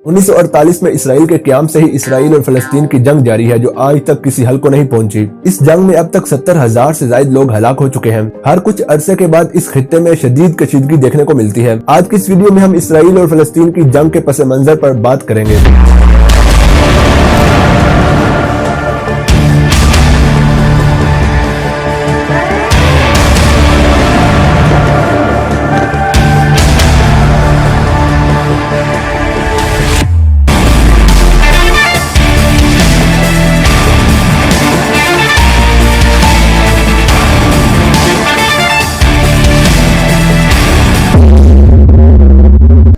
1948 में इसराइल के क़याम से ही इसराइल और फलस्तीन की जंग जारी है, जो आज तक किसी हल को नहीं पहुंची। इस जंग में अब तक 70,000 से ज्यादा लोग हलाक हो चुके हैं। हर कुछ अरसे के बाद इस खित्ते में शदीद कशीदगी देखने को मिलती है। आज की इस वीडियो में हम इसराइल और फलस्तीन की जंग के पस मंजर पर बात करेंगे।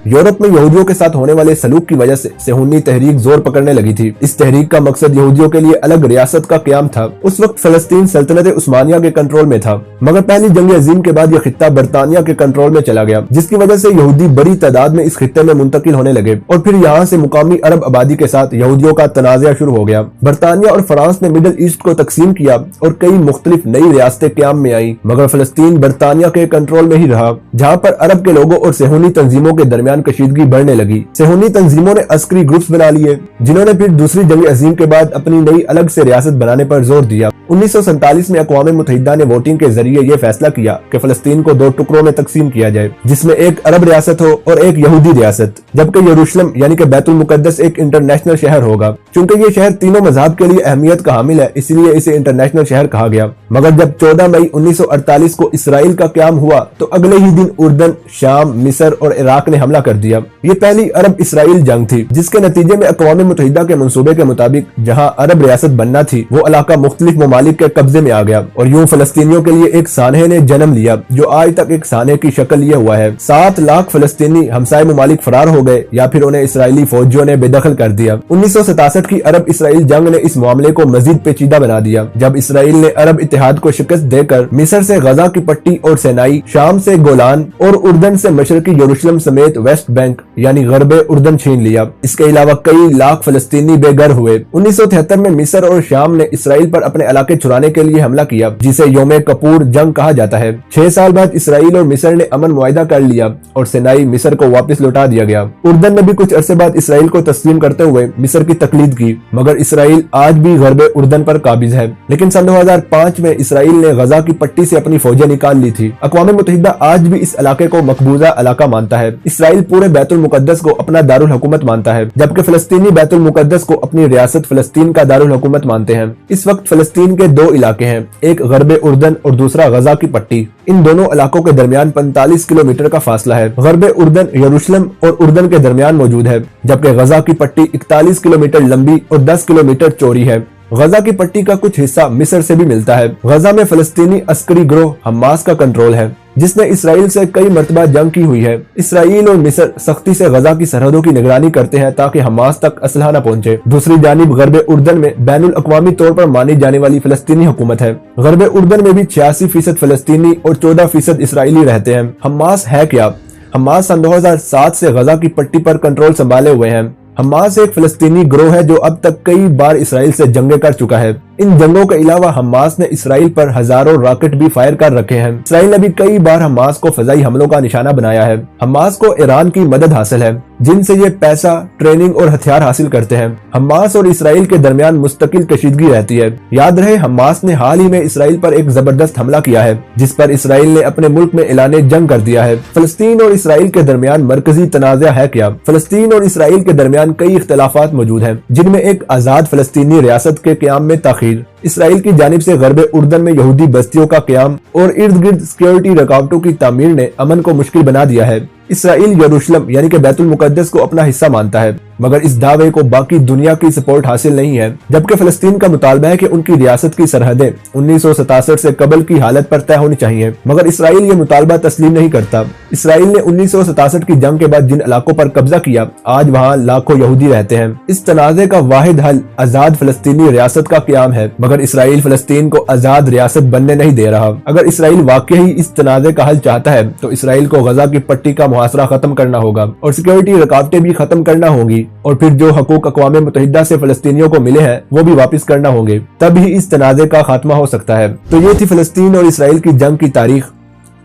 यूरोप में यहूदियों के साथ होने वाले सलूक की वजह से सेहूनी तहरीक जोर पकड़ने लगी थी। इस तहरीक का मकसद यहूदियों के लिए अलग रियासत का क़याम था। उस वक्त फलस्तीन सल्तनत उस्मानिया के कंट्रोल में था, मगर पहली जंग अजीम के बाद यह खित्ता बरतानिया के कंट्रोल में चला गया, जिसकी वजह से यहूदी बड़ी तादाद में इस खित्ते में मुंतकिल होने लगे और फिर यहाँ से मुकामी अरब आबादी के साथ यहूदियों का तनाज़ा शुरू हो गया। बरतानिया और फ्रांस ने मिडल ईस्ट को तकसीम किया और कई मुख्तलिफ नई रियासतें क़याम में आई, मगर फलस्तीन बरतानिया के कंट्रोल में ही रहा, जहाँ पर अरब के लोगों और सेहूनी तंजीमों के दरमियान कशीदगी बढ़ने लगी। सेहूनी तंजीमों ने अस्करी ग्रुप्स बना लिए, जिन्होंने फिर दूसरी जंग अजीम के बाद अपनी नई अलग से रियासत बनाने पर जोर दिया। 1947 में अक़वाम मुत्तहिदा ने वोटिंग के जरिए यह फैसला किया कि फलस्तीन को 2 टुकड़ों में तकसीम किया जाए, जिसमें एक अरब रियासत हो और एक यहूदी रियासत, जबकि यरूशलेम यानी कि बैतुल मुक़द्दस एक इंटरनेशनल शहर होगा। चूंकि ये शहर तीनों मजहब के लिए अहमियत का हामिल है, इसलिए इसे इंटरनेशनल शहर कहा गया। मगर जब 14 मई 1948 को इसराइल का क़याम हुआ तो अगले ही दिन उर्दन, शाम, मिस्र और इराक ने हमला कर दिया। ये पहली अरब इसराइल जंग थी, जिसके नतीजे में अक़वाम मुत्तहिदा के मंसूबे के मुताबिक जहाँ अरब रियासत बनना थी वो इलाका मुख्तलिफ ममालिक के कब्जे में आ गया और यूं फलस्तीनियों के लिए एक सानहे ने जन्म लिया, जो आज तक एक सानहे की शक्ल लिए हुआ है। 7 लाख फलस्तीनी हमसाए ममालिक फरार हो गए या फिर उन्हें इसराइली फौजियों ने बेदखल कर दिया। 1967 की अरब इसराइल जंग ने इस मामले को मजीद पेचीदा बना दिया, जब इसराइल ने अरब इत्तेहाद को शिकस्त देकर मिस्र से गजा की पट्टी और सेनाई, शाम से गोलान और उर्दन से मशरकी यरूशलेम समेत वेस्ट बैंक यानी गरबे उर्दन छीन लिया। इसके अलावा कई लाख फलस्तीनी बेघर हुए। 1973 में मिस्र और शाम ने इसराइल पर अपने इलाके छुड़ाने के लिए हमला किया, जिसे योम कपूर जंग कहा जाता है। 6 साल बाद इसराइल और मिस्र ने अमन मुआहिदा कर लिया और सेनाई मिस्र को वापस लौटा दिया गया। उर्दन ने भी कुछ अरसे बाद इसराइल को तस्लीम करते हुए मिस्र की तकलीद की, मगर इसराइल आज भी गरबे उर्दन पर काबिज है। लेकिन सन 2005 में इसराइल ने गजा की पट्टी से अपनी फौजें निकाल ली थी। अक़वाम मुत्तहिदा आज भी इस इलाके को मकबूजा इलाका मानता है। इसराइल पूरे बैतुल मुक़द्दस को अपना दारुल हुकूमत मानता है, जबकि फलस्तीनी बैतुल मुक़द्दस को अपनी रियासत फलस्तीन का दारुल हुकूमत मानते हैं। इस वक्त फलस्तीन के 2 इलाके हैं, एक गरबे उर्दन और दूसरा गजा की पट्टी। इन दोनों इलाकों के दरमियान 45 किलोमीटर का फासला है। गरबे उर्दन यरूशलेम और उर्दन के दरमियान मौजूद है, जबकि गजा की पट्टी 41 किलोमीटर लंबी और 10 किलोमीटर चौड़ी है। गजा की पट्टी का कुछ हिस्सा मिस्र से भी मिलता है। गजा में फलस्तीनी अस्करी गिरोह हमास का कंट्रोल है, जिसने इसराइल से कई मरतबा जंग की हुई है। इसराइल और मिस्र सख्ती से गजा की सरहदों की निगरानी करते हैं ताकि हमास तक असलहा न पहुंचे। दूसरी जानिब गरबे उर्दन में बैनुल अक़वामी तौर पर मानी जाने वाली फलस्तीनी हुकूमत है। गरबे उर्दन में भी 86% फलस्तीनी और 14% इसराइली रहते हैं। हमास है क्या? हमास सन 2007 से गजा की पट्टी पर कंट्रोल संभाले हुए हैं। हमास एक फलस्तीनी गिरोह है जो अब तक कई बार इसराइल से जंगें कर चुका है। इन जंगों के अलावा हमास ने इसराइल पर हजारों रॉकेट भी फायर कर रखे हैं। इसराइल ने भी कई बार हमास को फजाई हमलों का निशाना बनाया है। हमास को ईरान की मदद हासिल है, जिनसे ये पैसा, ट्रेनिंग और हथियार हासिल करते हैं। हमास और इसराइल के दरमियान मुस्तकिल कशीदगी रहती है। याद रहे, हमास ने हाल ही में इसराइल पर एक जबरदस्त हमला किया है, जिस पर इसराइल ने अपने मुल्क में ऐलाने जंग कर दिया है। फलस्तीन और इसराइल के दरमियान मरकजी तनाज़ा है क्या? फलस्तीन और इसराइल के दरमियान कई इख्तलाफात मौजूद हैं, जिनमें एक आजाद फलस्तीनी रियासत के क़याम में ताख़ीर, इसराइल की जानिब से गरबे उर्दन में यहूदी बस्तियों का क़याम और इर्द गिर्द सिक्योरिटी रुकावटों की तामीर ने अमन को मुश्किल बना दिया है। इसराइल यरूशलेम यानी कि बैतुल मुक़द्दस को अपना हिस्सा मानता है, मगर इस दावे को बाकी दुनिया की सपोर्ट हासिल नहीं है। जबकि फलस्तीन का मुतालबा है कि उनकी रियासत की सरहदें 1967 से कबल की हालत पर तय होनी चाहिए, मगर इसराइल ये मुतालबा तस्लीम नहीं करता। इसराइल ने 1967 की जंग के बाद जिन इलाकों पर कब्जा किया, आज वहाँ लाखों यहूदी रहते हैं। इस तनाज़े का वाहिद हल आजाद फलस्तीनी रियासत का क़याम है, मगर इसराइल फलस्तीन को आजाद रियासत बनने नहीं दे रहा। अगर इसराइल वाकई ही इस तनाज़े का हल चाहता है तो इसराइल को गजा की पट्टी का मुहासरा खत्म करना होगा और सिक्योरिटी रुकावटें भी खत्म करना होंगी, और फिर जो हकूक अक़वाम मुत्तहिदा से फलस्तीनियों को मिले हैं वो भी वापस करना होंगे, तब ही इस तनाज़े का खात्मा हो सकता है। तो ये थी फलस्तीन और इसराइल की जंग की तारीख।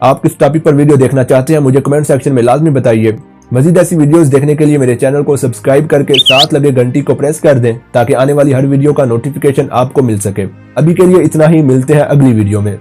आप किस टॉपिक पर वीडियो देखना चाहते हैं मुझे कमेंट सेक्शन में लाजमी बताइए। मजीद ऐसी वीडियोस देखने के लिए मेरे चैनल को सब्सक्राइब करके साथ लगे घंटी को प्रेस कर दें ताकि आने वाली हर वीडियो का नोटिफिकेशन आपको मिल सके। अभी के लिए इतना ही, मिलते हैं अगली वीडियो में।